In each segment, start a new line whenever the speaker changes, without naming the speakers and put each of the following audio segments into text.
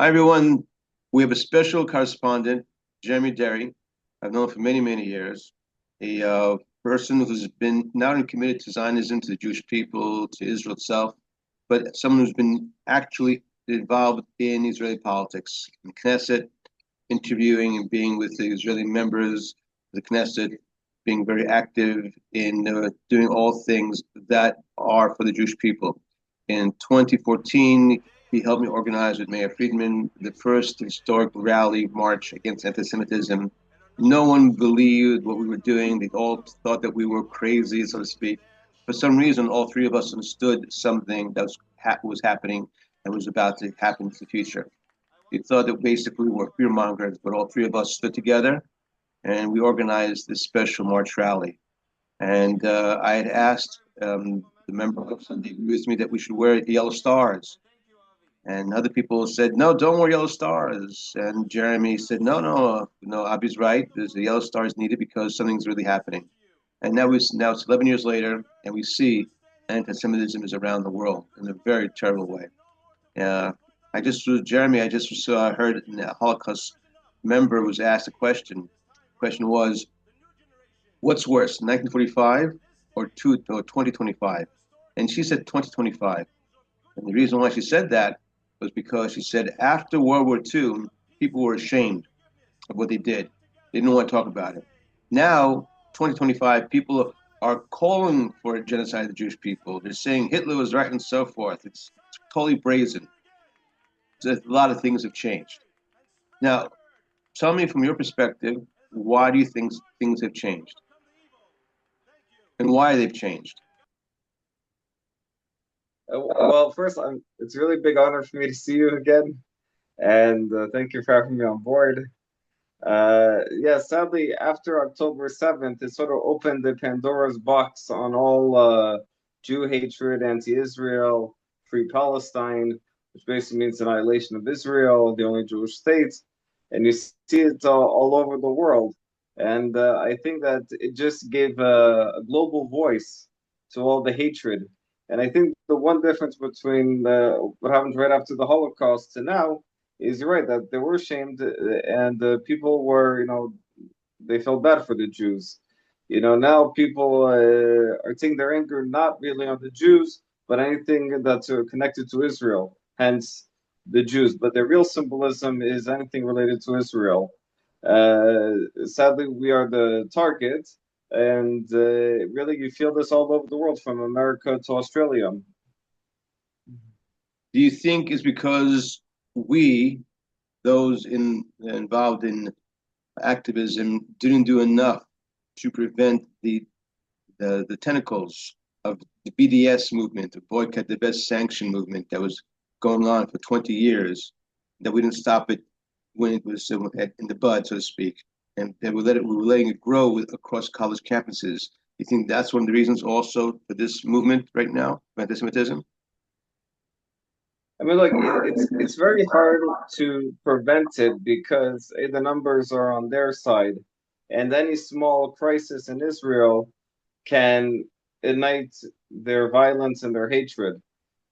Hi, everyone. We have a special correspondent, Jeremy Dery. I've known for many, many years. A person who's been not only committed to Zionism, to the Jewish people, to Israel itself, but someone who's been actually involved in Israeli politics, in Knesset, interviewing and being with the Israeli members of the Knesset, being very active in doing all things that are for the Jewish people. In 2014, he helped me organize with Mayor Friedman the first historic rally march against anti-Semitism. No one believed what we were doing. They all thought that we were crazy, so to speak. For some reason, all three of us understood something that was happening and was about to happen in the future. We thought that basically we were fear mongers, but all three of us stood together and we organized this special march rally. And I had asked the members, and they agreed with me that we should wear yellow stars. And other people said, no, don't wear yellow stars. And Jeremy said, no, Abi's right. There's the yellow stars needed because something's really happening. And now it's 11 years later, and we see anti-Semitism is around the world in a very terrible way. Jeremy, I just heard a Holocaust member was asked a question. The question was, what's worse, 1945 or 2025? And she said 2025. And the reason why she said that was because she said after World War II, people were ashamed of what they did. They didn't want to talk about it. Now, 2025, people are calling for a genocide of the Jewish people. They're saying Hitler was right and so forth. It's totally brazen. So a lot of things have changed. Now, tell me from your perspective, why do you think things have changed? And why they've changed?
Well, first, it's a really big honor for me to see you again, and thank you for having me on board. Yeah, sadly, after October 7th, it sort of opened the Pandora's box on all Jew hatred, anti-Israel, free Palestine, which basically means annihilation of Israel, the only Jewish state, and you see it all over the world. And I think that it just gave a global voice to all the hatred. And I think the one difference between what happened right after the Holocaust to now is you're right that they were shamed and people were, they felt bad for the Jews. Now people are taking their anger not really on the Jews, but anything that's connected to Israel, hence the Jews. But the real symbolism is anything related to Israel. Sadly, we are the target, and really you feel this all over the world, from America to Australia.
Do you think it's because we, those involved in activism, didn't do enough to prevent the tentacles of the BDS movement, the boycott, the best sanction movement that was going on for 20 years, that we didn't stop it when it was in the bud, so to speak, and that we were letting it grow across college campuses. You think that's one of the reasons also for this movement right now, anti-Semitism?
I mean, look, it's very hard to prevent it because the numbers are on their side, and any small crisis in Israel can ignite their violence and their hatred.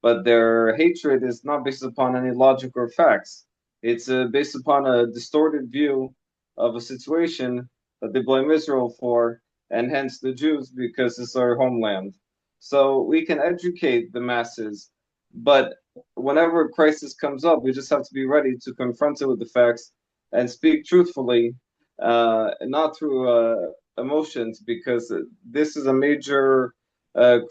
But their hatred is not based upon any logic or facts. It's based upon a distorted view of a situation that they blame Israel for, and hence the Jews because it's our homeland. So we can educate the masses, but whenever a crisis comes up, we just have to be ready to confront it with the facts and speak truthfully, not through emotions, because this is a major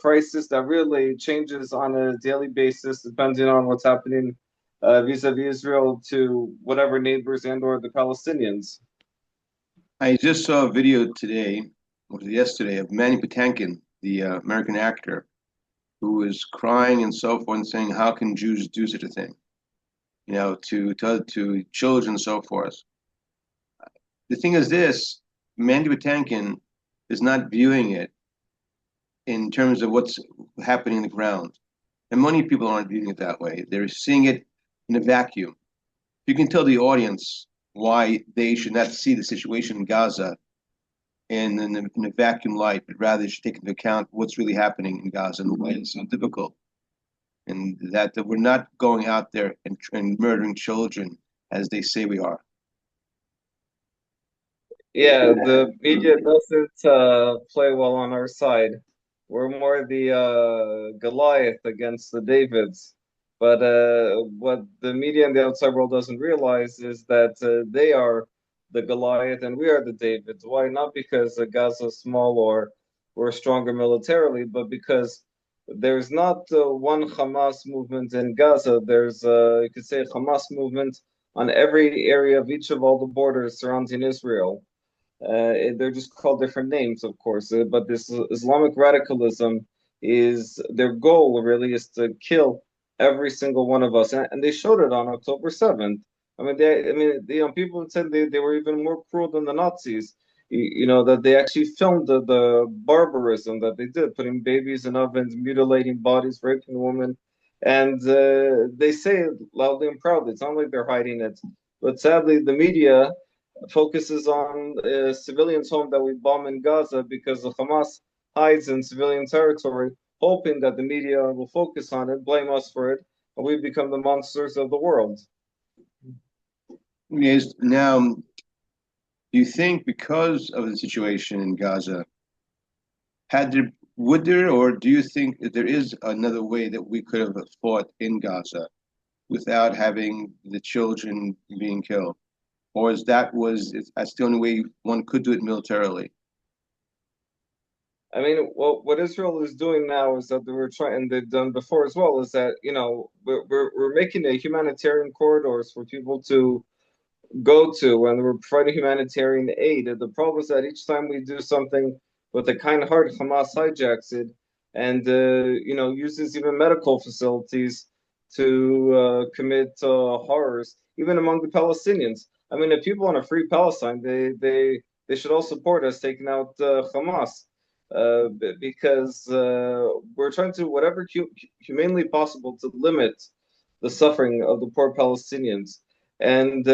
crisis that really changes on a daily basis, depending on what's happening vis-a-vis Israel to whatever neighbors and/or the Palestinians.
I just saw a video today, or yesterday, of Manny Patinkin, the American actor, who was crying and so forth, and saying, "How can Jews do such a thing?" To children and so forth. The thing is this: Mandy Patinkin is not viewing it in terms of what's happening in the ground, and many people aren't viewing it that way. They're seeing it in a vacuum. You can tell the audience why they should not see the situation in Gaza in a vacuum light, but rather should take into account what's really happening in Gaza and why it's so difficult. and that we're not going out there and murdering children as they say we are.
Yeah, the media doesn't play well on our side. We're more the Goliath against the Davids. But what the media and the outside world doesn't realize is that they are the Goliath and we are the Davids. Why? Not because Gaza is small or we're stronger militarily, but because there's not one Hamas movement in Gaza. There's, you could say, a Hamas movement on every area of each of all the borders surrounding Israel. They're just called different names, of course. But this Islamic radicalism is their goal really is to kill every single one of us, and they showed it on October 7th. People said they were even more cruel than the Nazis. That they actually filmed the barbarism that they did, putting babies in ovens, mutilating bodies, raping women, and they say it loudly and proudly. It's not like they're hiding it, but sadly, the media focuses on civilians' home that we bomb in Gaza because the Hamas hides in civilian territory, hoping that the media will focus on it, blame us for it, and we become the monsters of the world.
Yes. Now, do you think because of the situation in Gaza, would there, or do you think that there is another way that we could have fought in Gaza without having the children being killed? Or that's the only way one could do it militarily?
I mean, what Israel is doing now is that they were trying, and they've done before as well, is that we're making a humanitarian corridors for people to go to when we're providing humanitarian aid. And the problem is that each time we do something with a kind heart, Hamas hijacks it and uses even medical facilities to commit horrors, even among the Palestinians. I mean, if people want to free Palestine, they should all support us taking out Hamas. Because we're trying to whatever humanely possible to limit the suffering of the poor Palestinians. And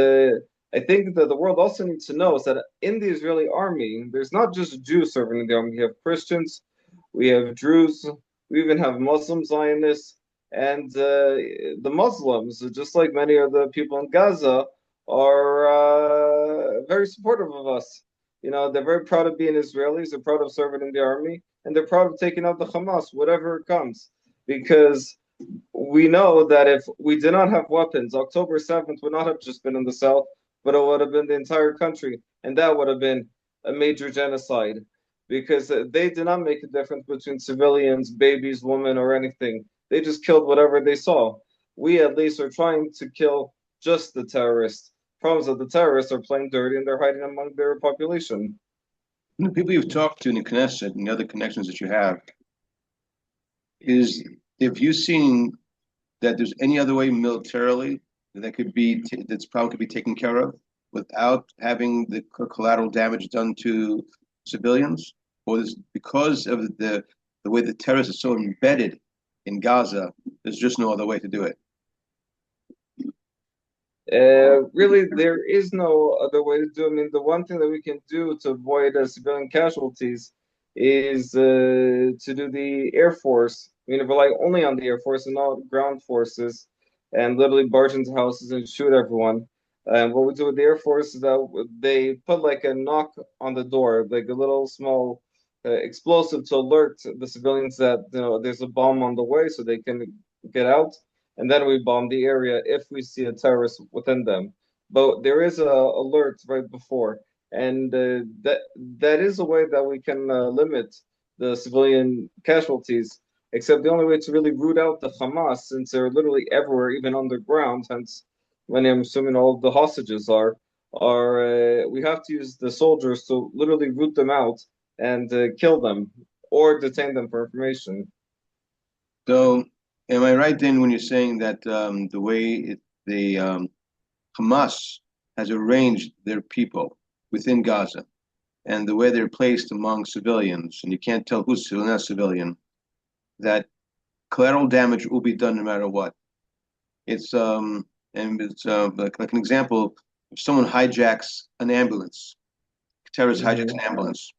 I think that the world also needs to know is that in the Israeli army, there's not just Jews serving in the army. We have Christians, we have Druze, we even have Muslim Zionists, and the Muslims, just like many of the people in Gaza, are very supportive of us. They're very proud of being Israelis, they're proud of serving in the army, and they're proud of taking out the Hamas, whatever it comes. Because we know that if we did not have weapons, October 7th would not have just been in the south, but it would have been the entire country. And that would have been a major genocide because they did not make a difference between civilians, babies, women, or anything. They just killed whatever they saw. We at least are trying to kill just the terrorists. Problems that the terrorists are playing dirty and they're hiding among their population.
The people you've talked to in the Knesset and the other connections that you have, is if you've seen that there's any other way militarily that's probably could be taken care of without having the collateral damage done to civilians, or is because of the way the terrorists are so embedded in Gaza, there's just no other way to do it.
Really, there is no other way to do it. I mean, the one thing that we can do to avoid civilian casualties is to do the Air Force. I mean, rely only on the Air Force and not ground forces, and literally barge into houses and shoot everyone. And what we do with the Air Force is that they put like a knock on the door, like a little small explosive to alert the civilians that there's a bomb on the way, so they can get out, and then we bomb the area if we see a terrorist within them. But there is a alert right before, and that is a way that we can limit the civilian casualties. Except the only way to really root out the Hamas, since they're literally everywhere, even underground. Hence, when I'm assuming all of the hostages are we have to use the soldiers to literally root them out and kill them or detain them for information.
So, am I right then when you're saying that the way the Hamas has arranged their people within Gaza and the way they're placed among civilians, and you can't tell who's civilian, not civilian, that collateral damage will be done no matter what. It's like an example, if someone hijacks an ambulance, terrorist hijacks an
Mhm.
ambulance,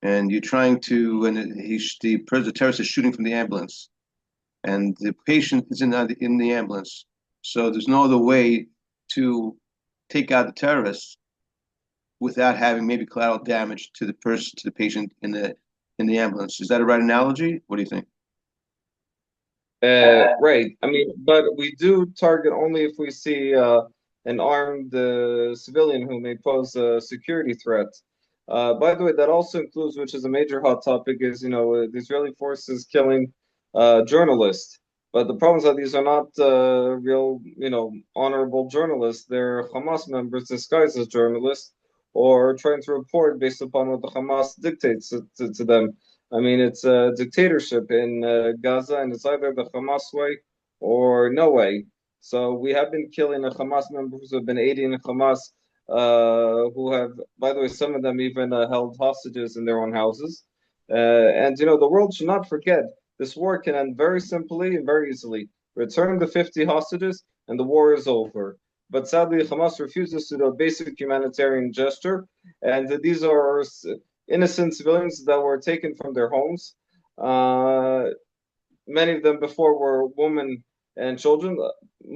and you're trying to, and the terrorist is shooting from the ambulance. and the patient is in the ambulance. So there's no other way to take out the terrorists without having maybe collateral damage to the patient in the ambulance. Is that a right analogy? What do you think?
Right. I mean, but we do target only if we see an armed civilian who may pose a security threat. By the way, that also includes, which is a major hot topic, is the Israeli forces killing journalists. But the problem is that these are not real, honorable journalists. They're Hamas members disguised as journalists or trying to report based upon what the Hamas dictates to them. I mean, it's a dictatorship in Gaza, and it's either the Hamas way or no way. So we have been killing the Hamas members who have been aiding Hamas, who have, by the way, some of them even held hostages in their own houses. And the world should not forget this war can end very simply and very easily. Return the 50 hostages, and the war is over. But sadly, Hamas refuses to do a basic humanitarian gesture, and these are innocent civilians that were taken from their homes. Many of them before were women and children.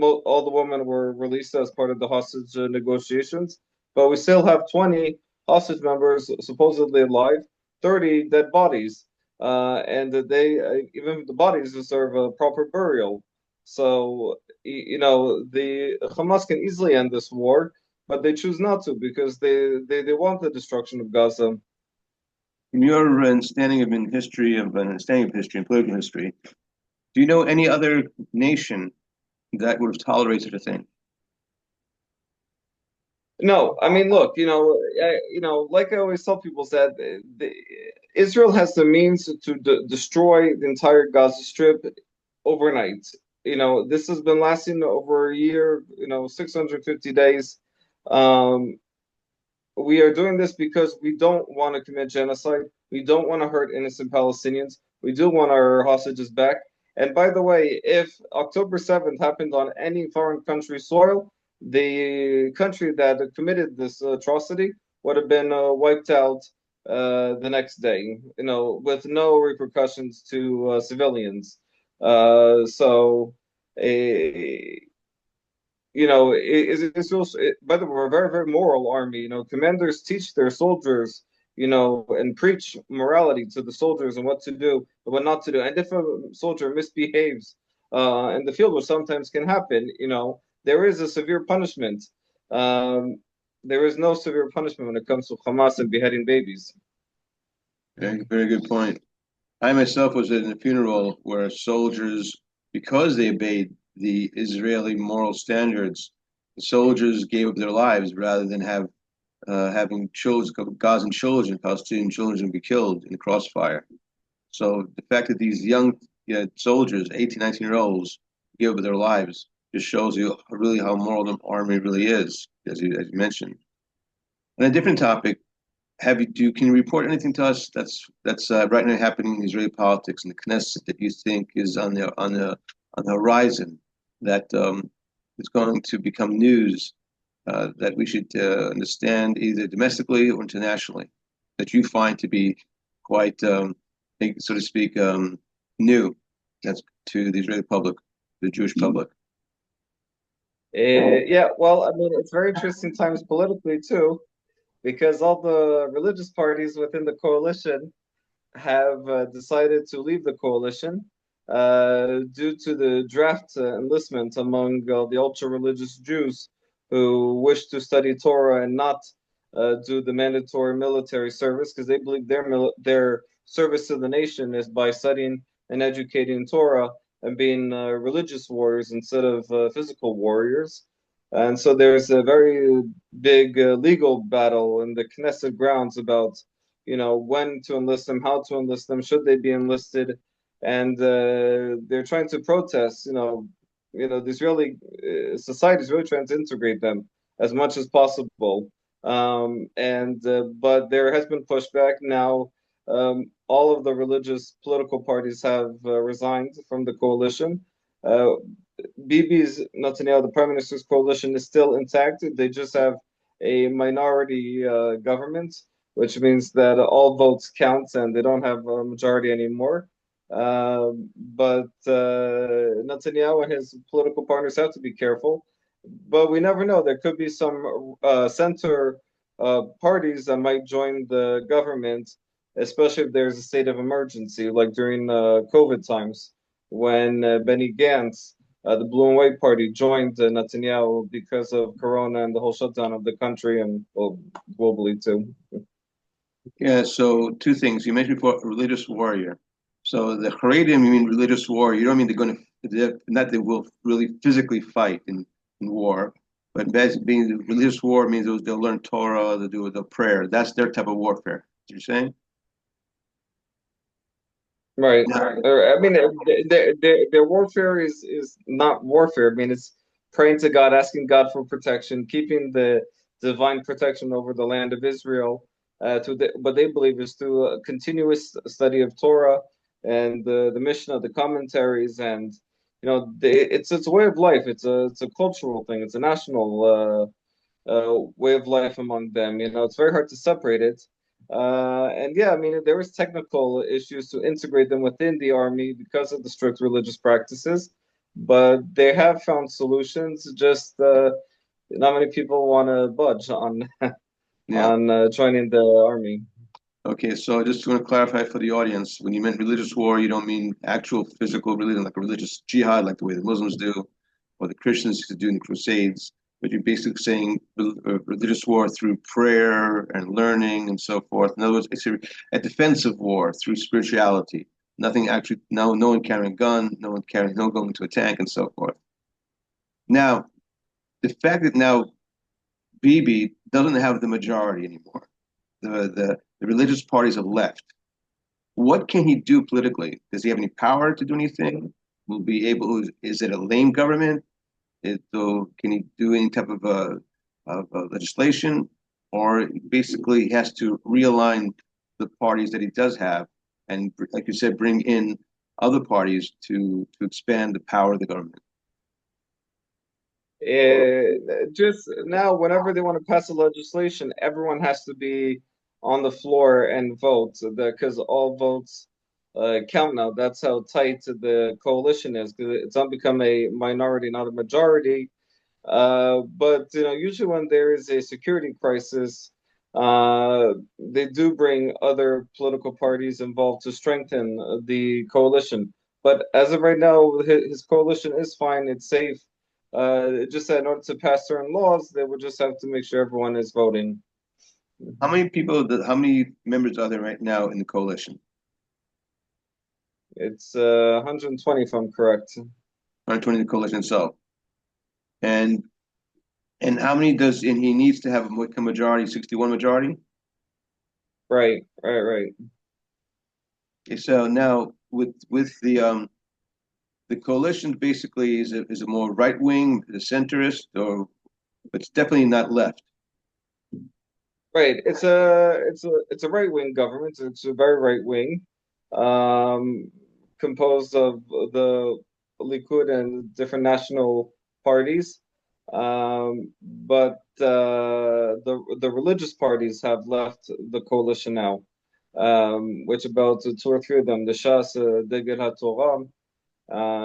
All the women were released as part of the hostage negotiations, but we still have 20 hostage members supposedly alive, 30 dead bodies, and they even the bodies deserve a proper burial. So the Hamas can easily end this war, but they choose not to because they want the destruction of Gaza.
In your understanding of history and political history, do you know any other nation that would have tolerated such a thing?
No, I mean, look, like I always tell people that Israel has the means to destroy the entire Gaza Strip overnight. This has been lasting over a year, 650 days. Um, we are doing this because we don't want to commit genocide. We don't want to hurt innocent Palestinians. We do want our hostages back. And by the way, if October 7th happened on any foreign country soil, the country that committed this atrocity would have been wiped out the next day, with no repercussions to civilians. So, a it's also, by the way, we're a very, very moral army. Commanders teach their soldiers, and preach morality to the soldiers and what to do and what not to do. And if a soldier misbehaves in the field, which sometimes can happen, there is a severe punishment. Um, there is no severe punishment when it comes to Hamas and beheading babies.
Very, very good point. I myself was in a funeral where soldiers, because they obeyed the Israeli moral standards, the soldiers gave up their lives rather than having children, Gazan children, Palestinian children be killed in the crossfire. So the fact that these young soldiers, 18, 19-year-olds, give up their lives just shows you really how moral the army really is, as you mentioned. On a different topic, can you report anything to us that's right now happening in Israeli politics and the Knesset that you think is on the horizon that is going to become news that we should understand either domestically or internationally that you find to be quite, so to speak, new that's to the Israeli public, the Jewish public?
Yeah, well, I mean, it's very interesting times politically too, because all the religious parties within the coalition have decided to leave the coalition due to the draft enlistment among the ultra-religious Jews who wish to study Torah and not do the mandatory military service because they believe their service to the nation is by studying and educating Torah and being religious warriors instead of physical warriors. And so there's a very big legal battle in the Knesset grounds about, when to enlist them, how to enlist them, should they be enlisted, and they're trying to protest. The Israeli society is really trying to integrate them as much as possible. And but there has been pushback now. All of the religious political parties have resigned from the coalition. Bibi's Netanyahu, the prime minister's coalition, is still intact. They just have a minority government, which means that all votes count and they don't have a majority anymore. But Netanyahu and his political partners have to be careful. But we never know. There could be some center parties that might join the government, especially if there's a state of emergency, like during COVID times when Benny Gantz, the Blue and White Party, joined Netanyahu because of Corona and the whole shutdown of the country and well, globally too.
Yeah, so two things. You mentioned before religious warrior. So the Haredim, you mean religious warrior. You don't mean not they will really physically fight in war, but being religious war means they'll learn Torah, they'll do the prayer. That's their type of warfare. You're saying?
Right.
Now,
I mean, their warfare is not warfare. I mean, it's praying to God, asking God for protection, keeping the divine protection over the land of Israel. What they believe is through a continuous study of Torah and the mission of the commentaries, and it's a way of life. It's a cultural thing. It's a national way of life among them. It's very hard to separate it. And yeah, I mean, there was technical issues to integrate them within the army because of the strict religious practices, but they have found solutions. Just not many people want to budge on
yeah.
on joining the army.
Okay, so just want to clarify for the audience, when you meant religious war, you don't mean actual physical religion, like a religious jihad, like the way the Muslims do, or the Christians used to do in the Crusades, but you're basically saying religious war through prayer and learning and so forth. In other words, it's a defensive war through spirituality. Nothing actually, no one carrying a gun, no going to a tank and so forth. Now, the fact that now Bibi doesn't have the majority anymore, the religious parties have left. What can he do politically? Does he have any power to do anything? Will be able? Is it a lame government? Can he do any type of legislation, or basically he has to realign the parties that he does have, and like you said, bring in other parties to expand the power of the government?
Just now, whenever they want to pass a legislation, everyone has to be on the floor and vote because all votes count now. That's how tight the coalition is because it's not become a minority, not a majority. But usually when there is a security crisis, they do bring other political parties involved to strengthen the coalition. But as of right now, his coalition is fine. It's safe. Just that in order to pass certain laws, they would just have to make sure everyone is voting.
How many members are there right now in the coalition?
It's 120 if I'm correct.
120 in the coalition itself. And how many and he needs to have a majority, 61 majority?
Right, right, right.
Okay, so now with the coalition basically is a more right wing, the centrist, or it's definitely not left.
Right. It's a right wing government. It's a very right wing, um, composed of the Likud and different national parties. But the religious parties have left the coalition now, which about two or three of them, the Shas, Degel HaTorah,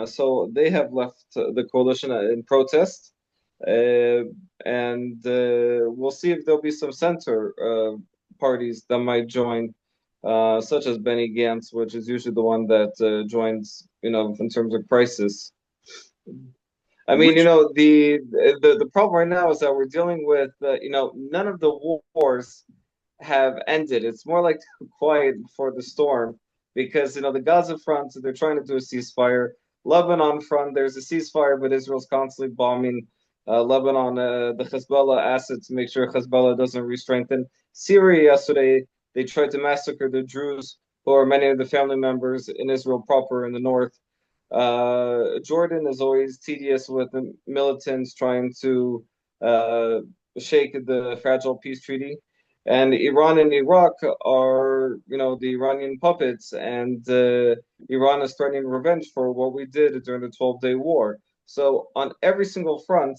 so they have left the coalition in protest, uh, and we'll see if there'll be some center parties that might join, such as Benny Gantz, which is usually the one that joins, in terms of crisis. I mean,
Which
the problem right now is that we're dealing with, none of the wars have ended. It's more like quiet before the storm because the Gaza front they're trying to do a ceasefire. Lebanon front there's a ceasefire, but Israel's constantly bombing Lebanon. The Hezbollah assets to make sure Hezbollah doesn't re-strengthen. Syria yesterday they tried to massacre the Druze who are many of the family members in Israel proper in the north. Jordan is always tedious with the militants trying to uh, shake the fragile peace treaty. And Iran and Iraq are, the Iranian puppets, and Iran is threatening revenge for what we did during the 12-day war. So on every single front,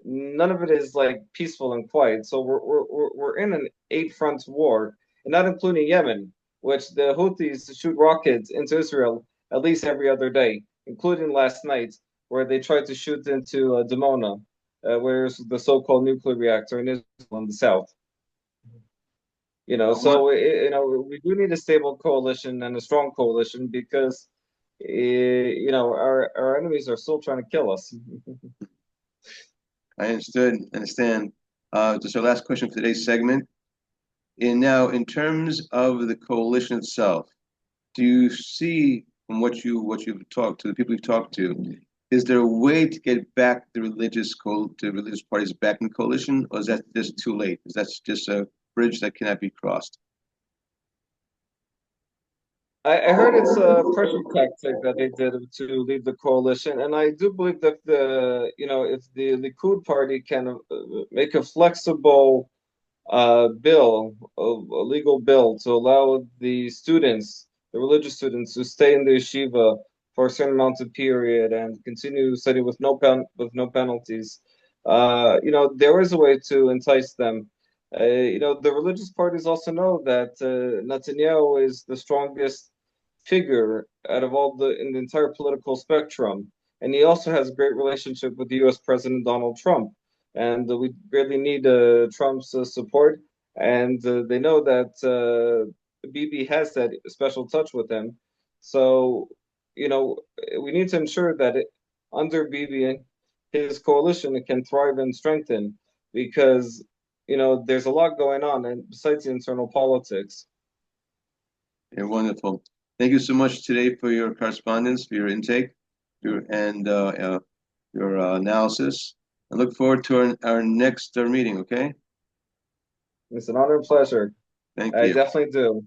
none of it is like peaceful and quiet. So we're in an eight-front war, and not including Yemen, which the Houthis shoot rockets into Israel at least every other day, including last night, where they tried to shoot into Dimona, where's the so-called nuclear reactor in Israel in the south.
I want,
So we do need a stable coalition and a strong coalition because our enemies are still trying to kill us.
I understand. Just our last question for today's segment. And now, in terms of the coalition itself, do you see from what you've talked to the people you've talked to, is there a way to get back the religious parties back in coalition, or is that just too late? Is that just a bridge that cannot be crossed?
I heard it's a pressure tactic that they did to leave the coalition, and I do believe that if the Likud party can make a flexible a legal bill to allow the religious students, to stay in the yeshiva for a certain amount of period and continue studying with no penalties. There is a way to entice them. The religious parties also know that Netanyahu is the strongest figure out of all in the entire political spectrum, and he also has a great relationship with the U.S. President Donald Trump, and we really need Trump's support. And they know that Bibi has that special touch with him. So, we need to ensure that under Bibi, his coalition can thrive and strengthen because, there's a lot going on, and besides the internal politics.
You're wonderful. Thank you so much today for your correspondence, for your intake, your analysis. I look forward to our next meeting. Okay.
It's an honor and pleasure.
Thank
I
you.
definitely do.